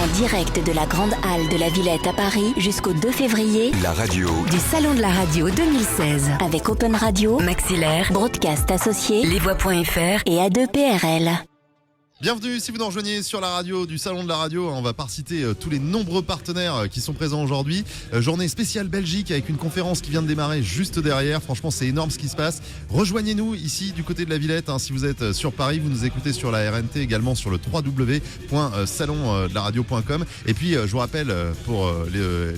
En direct de la Grande Halle de la Villette à Paris jusqu'au 2 février. La radio Du Salon de la Radio 2016. Avec Open Radio, Maxillaire, Broadcast Associés, Lesvoix.fr et A2PRL. Bienvenue si vous nous rejoignez sur la radio du Salon de la Radio. On va pas citer tous les nombreux partenaires qui sont présents aujourd'hui. Journée spéciale Belgique avec une conférence qui vient de démarrer juste derrière. Franchement, c'est énorme ce qui se passe. Rejoignez-nous ici du côté de la Villette. Si vous êtes sur Paris, vous nous écoutez sur la RNT, également sur le www.salondelaradio.com. Et puis, je vous rappelle, pour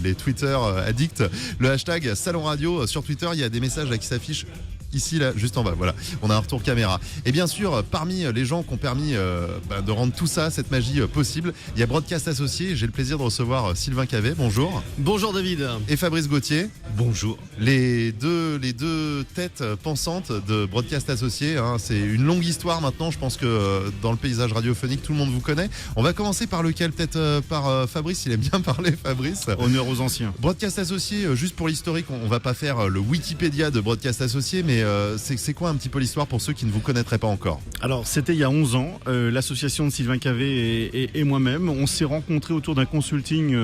les Twitter addicts, le hashtag Salon Radio sur Twitter. Il y a des messages là, qui s'affichent ici, là, juste en bas, voilà, on a un retour caméra. Et bien sûr, parmi les gens qui ont permis de rendre tout ça, cette magie possible, il y a Broadcast Associés. J'ai le plaisir de recevoir Sylvain Cavet, bonjour. Bonjour David. Et Fabrice Gauthier. Bonjour. Les deux têtes pensantes de Broadcast Associés, c'est une longue histoire maintenant, je pense que dans le paysage radiophonique, tout le monde vous connaît. On va commencer par lequel, peut-être par Fabrice, il aime bien parler, Fabrice. Honneur aux anciens. Broadcast Associés, juste pour l'historique, on va pas faire le Wikipédia de Broadcast Associés, mais c'est quoi un petit peu l'histoire pour ceux qui ne vous connaîtraient pas encore? Alors c'était il y a 11 ans, l'association de Sylvain Cavet et moi-même, on s'est rencontrés autour d'un consulting,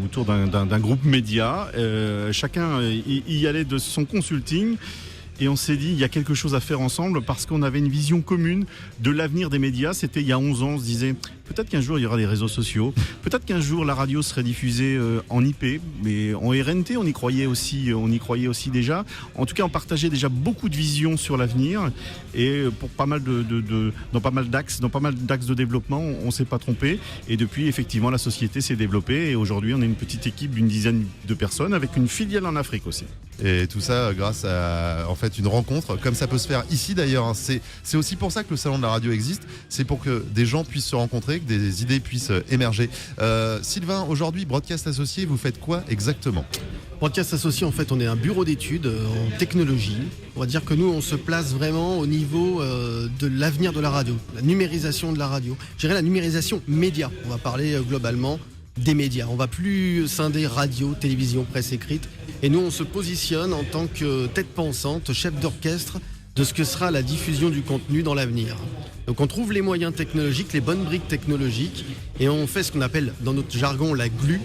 autour d'un groupe média. Chacun y allait de son consulting. Et on s'est dit, il y a quelque chose à faire ensemble parce qu'on avait une vision commune de l'avenir des médias. C'était il y a 11 ans, on se disait, peut-être qu'un jour il y aura des réseaux sociaux, peut-être qu'un jour la radio serait diffusée en IP, mais en RNT, on y croyait aussi déjà. En tout cas, on partageait déjà beaucoup de visions sur l'avenir et pour pas mal dans pas mal d'axes de développement, on s'est pas trompé. Et depuis, effectivement, la société s'est développée et aujourd'hui, on est une petite équipe d'une dizaine de personnes avec une filiale en Afrique aussi. Et tout ça grâce à en fait une rencontre, comme ça peut se faire ici d'ailleurs. C'est aussi pour ça que le Salon de la Radio existe. C'est pour que des gens puissent se rencontrer, que des idées puissent émerger. Sylvain, aujourd'hui, Broadcast Associés, vous faites quoi exactement ? Broadcast Associés, en fait, on est un bureau d'études en technologie. On va dire que nous, on se place vraiment au niveau de l'avenir de la radio, la numérisation de la radio. Je dirais la numérisation média. On va parler globalement des médias. On va plus scinder radio, télévision, presse écrite. Et nous, on se positionne en tant que tête pensante, chef d'orchestre de ce que sera la diffusion du contenu dans l'avenir. Donc on trouve les moyens technologiques, les bonnes briques technologiques, et on fait ce qu'on appelle dans notre jargon la glue,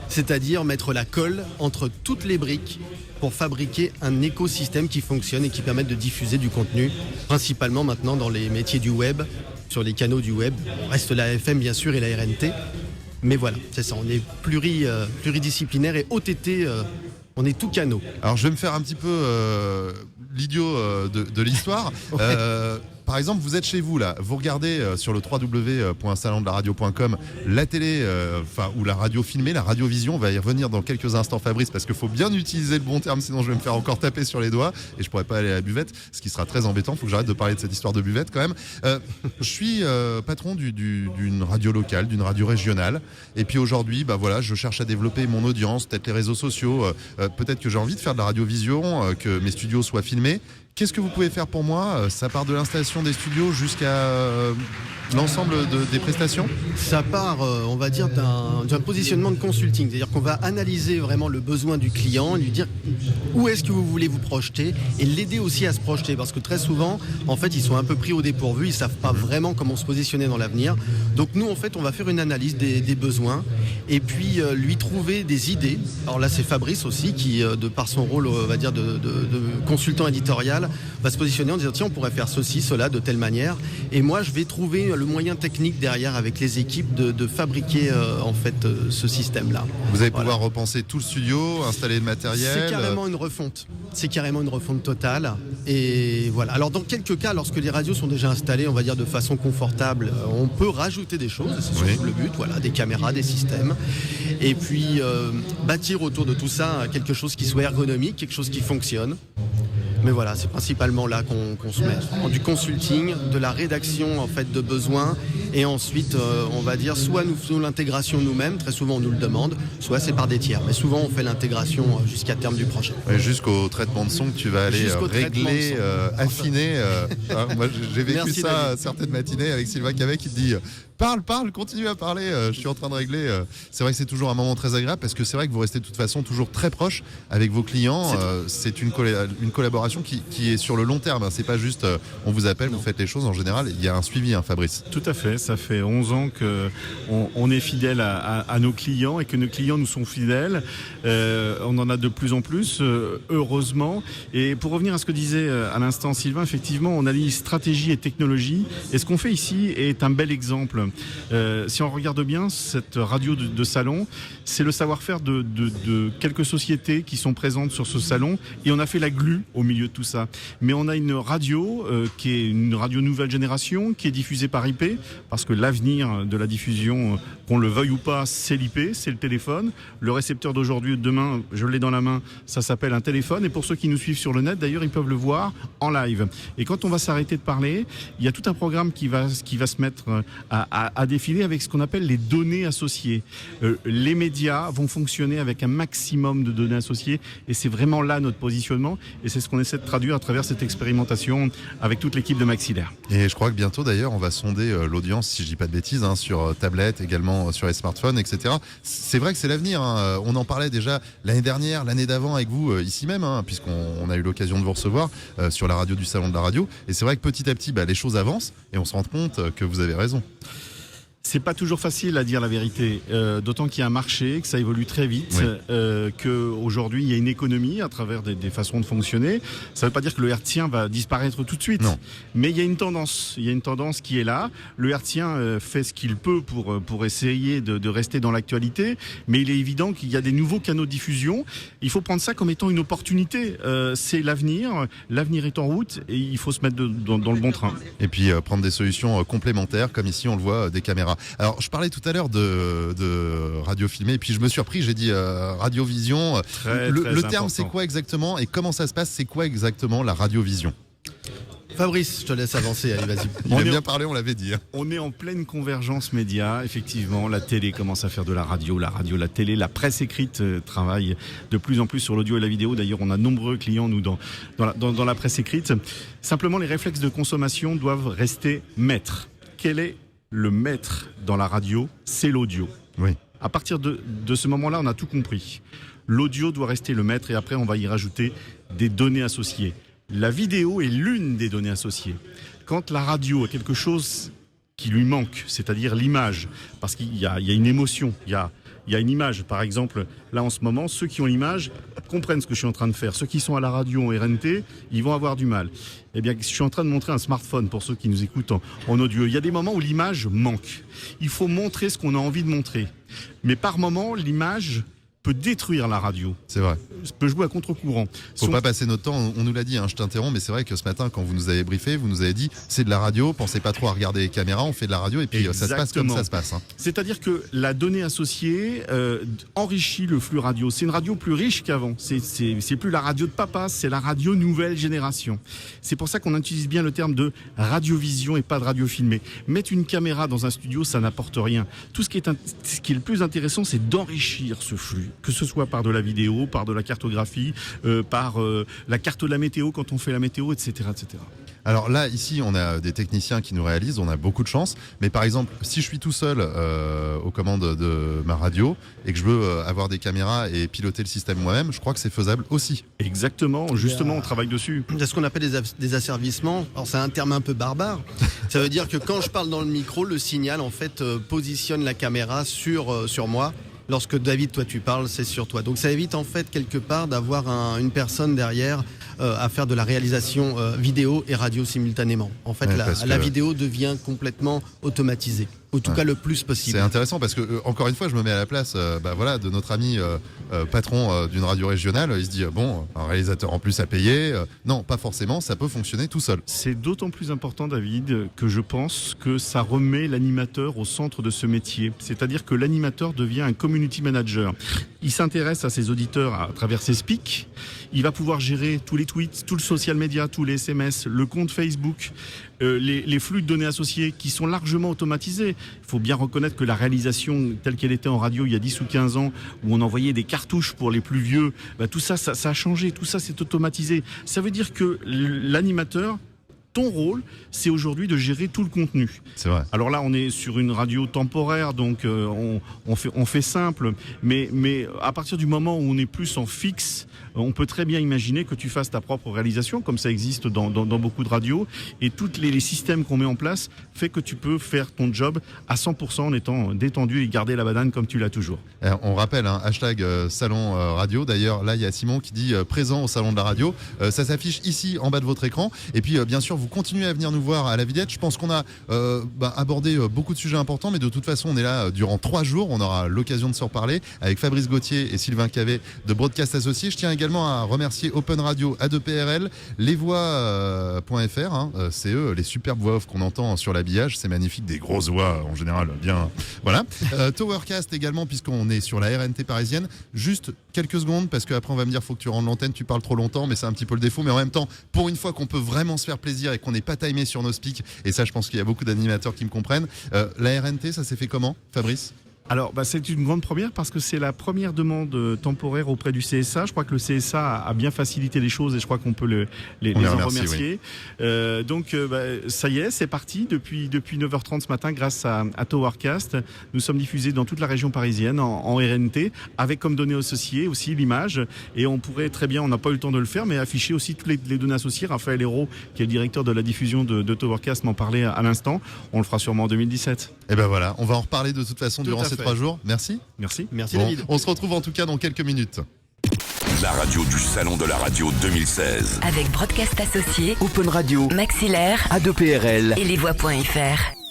c'est-à-dire mettre la colle entre toutes les briques pour fabriquer un écosystème qui fonctionne et qui permette de diffuser du contenu, principalement maintenant dans les métiers du web, sur les canaux du web. On reste la FM bien sûr et la RNT. Mais voilà, c'est ça, on est pluridisciplinaire et OTT, on est tout canaux. Alors je vais me faire un petit peu l'idiot de l'histoire. Ouais. Par exemple, vous êtes chez vous là, vous regardez sur le www.salondelaradio.com la télé, ou la radio filmée, la radiovision. On va y revenir dans quelques instants, Fabrice, parce qu'il faut bien utiliser le bon terme, sinon je vais me faire encore taper sur les doigts et je pourrais pas aller à la buvette, ce qui sera très embêtant. Il faut que j'arrête de parler de cette histoire de buvette quand même. Je suis patron d'une radio locale, d'une radio régionale, et puis aujourd'hui, je cherche à développer mon audience, peut-être les réseaux sociaux, peut-être que j'ai envie de faire de la radiovision, que mes studios soient filmés. Qu'est-ce que vous pouvez faire pour moi ? Ça part de l'installation des studios jusqu'à l'ensemble des prestations ? Ça part, on va dire, d'un positionnement de consulting. C'est-à-dire qu'on va analyser vraiment le besoin du client, lui dire où est-ce que vous voulez vous projeter et l'aider aussi à se projeter. Parce que très souvent, en fait, ils sont un peu pris au dépourvu, ils ne savent pas vraiment comment se positionner dans l'avenir. Donc nous, en fait, on va faire une analyse des besoins et puis lui trouver des idées. Alors là, c'est Fabrice aussi qui, de par son rôle, on va dire, de consultant éditorial, va se positionner en disant tiens, on pourrait faire ceci, cela de telle manière, et moi je vais trouver le moyen technique derrière avec les équipes de fabriquer ce système là. Vous allez pouvoir repenser tout le studio, installer le matériel. C'est carrément une refonte totale, et voilà. Alors dans quelques cas, lorsque les radios sont déjà installées, on va dire de façon confortable, on peut rajouter des choses, c'est surtout le but, des caméras, des systèmes, et puis bâtir autour de tout ça quelque chose qui soit ergonomique, quelque chose qui fonctionne. Mais voilà, c'est principalement là qu'on se met. Du consulting, de la rédaction en fait de besoins, et ensuite on va dire soit nous faisons l'intégration nous-mêmes, très souvent on nous le demande, soit c'est par des tiers. Mais souvent on fait l'intégration jusqu'à terme du projet. Et jusqu'au traitement de son que tu vas aller régler, affiner. Moi j'ai vécu Merci, ça David. Certaines matinées avec Sylvain Cavet qui te dit Parle, continue à parler. Je suis en train de régler. C'est vrai que c'est toujours un moment très agréable parce que c'est vrai que vous restez de toute façon toujours très proche avec vos clients. C'est une collaboration qui est sur le long terme. C'est pas juste on vous appelle, vous faites les choses. En général, il y a un suivi, Fabrice. Tout à fait. Ça fait 11 ans qu'on est fidèle à nos clients et que nos clients nous sont fidèles. On en a de plus en plus, heureusement. Et pour revenir à ce que disait à l'instant Sylvain, effectivement, on allie stratégie et technologie. Et ce qu'on fait ici est un bel exemple. Si on regarde bien cette radio de salon, c'est le savoir-faire de quelques sociétés qui sont présentes sur ce salon et on a fait la glue au milieu de tout ça. Mais on a une radio qui est une radio nouvelle génération qui est diffusée par IP parce que l'avenir de la diffusion, qu'on le veuille ou pas, c'est l'IP, c'est le téléphone. Le récepteur d'aujourd'hui ou de demain, je l'ai dans la main, ça s'appelle un téléphone et pour ceux qui nous suivent sur le net, d'ailleurs, ils peuvent le voir en live. Et quand on va s'arrêter de parler, il y a tout un programme qui va se mettre à défiler avec ce qu'on appelle les données associées. Les médias vont fonctionner avec un maximum de données associées et c'est vraiment là notre positionnement et c'est ce qu'on essaie de traduire à travers cette expérimentation avec toute l'équipe de Maxillaire. Et je crois que bientôt d'ailleurs on va sonder l'audience, si je dis pas de bêtises, sur tablette, également sur les smartphones, etc. C'est vrai que c'est l'avenir. On en parlait déjà l'année dernière, l'année d'avant avec vous ici même, puisqu'on a eu l'occasion de vous recevoir sur la radio du Salon de la Radio. Et c'est vrai que petit à petit, les choses avancent et on se rend compte que vous avez raison. C'est pas toujours facile à dire la vérité, d'autant qu'il y a un marché, que ça évolue très vite, qu'aujourd'hui il y a une économie à travers des façons de fonctionner. Ça ne veut pas dire que le hertzien va disparaître tout de suite, non. Mais il y a une tendance qui est là. Le hertzien fait ce qu'il peut pour essayer de rester dans l'actualité, mais il est évident qu'il y a des nouveaux canaux de diffusion. Il faut prendre ça comme étant une opportunité. C'est l'avenir est en route et il faut se mettre dans le bon train. Et puis prendre des solutions complémentaires, comme ici on le voit, des caméras. Alors, je parlais tout à l'heure de radio filmée, et puis je me suis repris, j'ai dit radiovision. Le terme, c'est quoi exactement et comment ça se passe? C'est quoi exactement la radiovision? Fabrice, je te laisse avancer, allez, vas-y. Il a bien parlé, on l'avait dit. On est en pleine convergence média, effectivement. La télé commence à faire de la radio, la télé, la presse écrite travaille de plus en plus sur l'audio et la vidéo. D'ailleurs, on a nombreux clients, nous, dans la presse écrite. Simplement, les réflexes de consommation doivent rester maîtres. Quel est le maître dans la radio? C'est l'audio. Oui. À partir de ce moment-là, on a tout compris. L'audio doit rester le maître et après, on va y rajouter des données associées. La vidéo est l'une des données associées. Quand la radio a quelque chose qui lui manque, c'est-à-dire l'image, parce qu'il y a une émotion, il y a une image. Par exemple, là en ce moment, ceux qui ont l'image comprennent ce que je suis en train de faire. Ceux qui sont à la radio en RNT, ils vont avoir du mal. Eh bien, je suis en train de montrer un smartphone pour ceux qui nous écoutent en audio. Il y a des moments où l'image manque. Il faut montrer ce qu'on a envie de montrer. Mais par moment, l'image peut détruire la radio. C'est vrai. Peut jouer à contre-courant. Faut pas passer notre temps, on nous l'a dit, je t'interromps, mais c'est vrai que ce matin, quand vous nous avez briefé, vous nous avez dit, c'est de la radio, pensez pas trop à regarder les caméras, on fait de la radio et puis ça se passe comme ça se passe. C'est-à-dire que la donnée associée enrichit le flux radio. C'est une radio plus riche qu'avant. C'est plus la radio de papa, c'est la radio nouvelle génération. C'est pour ça qu'on utilise bien le terme de radiovision et pas de radio filmée. Mettre une caméra dans un studio, ça n'apporte rien. Tout ce qui est le plus intéressant, c'est d'enrichir ce flux. Que ce soit par de la vidéo, par de la cartographie, par la carte de la météo quand on fait la météo, etc., etc. Alors là, ici, on a des techniciens qui nous réalisent, on a beaucoup de chance. Mais par exemple, si je suis tout seul aux commandes de ma radio et que je veux avoir des caméras et piloter le système moi-même, je crois que c'est faisable aussi. Exactement, justement, on travaille dessus. C'est ce qu'on appelle des asservissements. Alors c'est un terme un peu barbare. Ça veut dire que quand je parle dans le micro, le signal en fait positionne la caméra sur moi. Lorsque David, toi tu parles, c'est sur toi. Donc ça évite en fait quelque part d'avoir une personne derrière à faire de la réalisation vidéo et radio simultanément. En fait, la vidéo devient complètement automatisée. En tout cas, le plus possible. C'est intéressant parce que, encore une fois, je me mets à la place de notre ami patron d'une radio régionale. Il se dit, un réalisateur en plus à payer. Non, pas forcément, ça peut fonctionner tout seul. C'est d'autant plus important, David, que je pense que ça remet l'animateur au centre de ce métier. C'est-à-dire que l'animateur devient un community manager. Il s'intéresse à ses auditeurs à travers ses speaks. Il va pouvoir gérer tous les tweets, tout le social media, tous les SMS, le compte Facebook, les flux de données associés qui sont largement automatisés. Il faut bien reconnaître que la réalisation telle qu'elle était en radio il y a 10 ou 15 ans, où on envoyait des cartouches pour les plus vieux, tout ça a changé, tout ça c'est automatisé. Ça veut dire que l'animateur ton rôle, c'est aujourd'hui de gérer tout le contenu. C'est vrai. Alors là, on est sur une radio temporaire, donc on fait simple, mais à partir du moment où on est plus en fixe, on peut très bien imaginer que tu fasses ta propre réalisation, comme ça existe dans beaucoup de radios, et tous les systèmes qu'on met en place fait que tu peux faire ton job à 100% en étant détendu et garder la banane comme tu l'as toujours. On rappelle, hashtag salon radio. D'ailleurs, là, il y a Simon qui dit présent au salon de la radio. Ça s'affiche ici en bas de votre écran. Et puis, bien sûr, vous continuez à venir nous voir à la Villette. Je pense qu'on a abordé beaucoup de sujets importants, mais de toute façon, on est là durant 3 jours. On aura l'occasion de se reparler avec Fabrice Gauthier et Sylvain Cavet de Broadcast Associés. Je tiens également à remercier Open Radio, A2PRL, lesvoix.fr. C'est eux, les superbes voix off qu'on entend sur l'habillage. C'est magnifique, des grosses voix en général. Bien, voilà. Towercast également, puisqu'on est sur la RNT parisienne. Juste quelques secondes, parce qu'après on va me dire faut que tu rendes l'antenne, tu parles trop longtemps, mais c'est un petit peu le défaut. Mais en même temps, pour une fois qu'on peut vraiment se faire plaisir et qu'on n'est pas timé sur nos speaks, et ça je pense qu'il y a beaucoup d'animateurs qui me comprennent. La RNT, ça s'est fait comment, Fabrice ? Alors, c'est une grande première parce que c'est la première demande temporaire auprès du CSA. Je crois que le CSA a bien facilité les choses et je crois qu'on peut les en remercier. Oui. Donc, ça y est, c'est parti. Depuis 9h30 ce matin, grâce à Towercast, nous sommes diffusés dans toute la région parisienne en RNT, avec comme données associées aussi l'image. Et on pourrait très bien, on n'a pas eu le temps de le faire, mais afficher aussi toutes les données associées. Raphaël Hérault, qui est le directeur de la diffusion de Towercast, m'en parlait à l'instant. On le fera sûrement en 2017. Et ben voilà, on va en reparler de toute façon durant ces 3 jours. Merci. Merci David. On se retrouve en tout cas dans quelques minutes. La radio du Salon de la Radio 2016. Avec Broadcast Associés, Open Radio, Maxillaire, A2PRL et lesvoix.fr.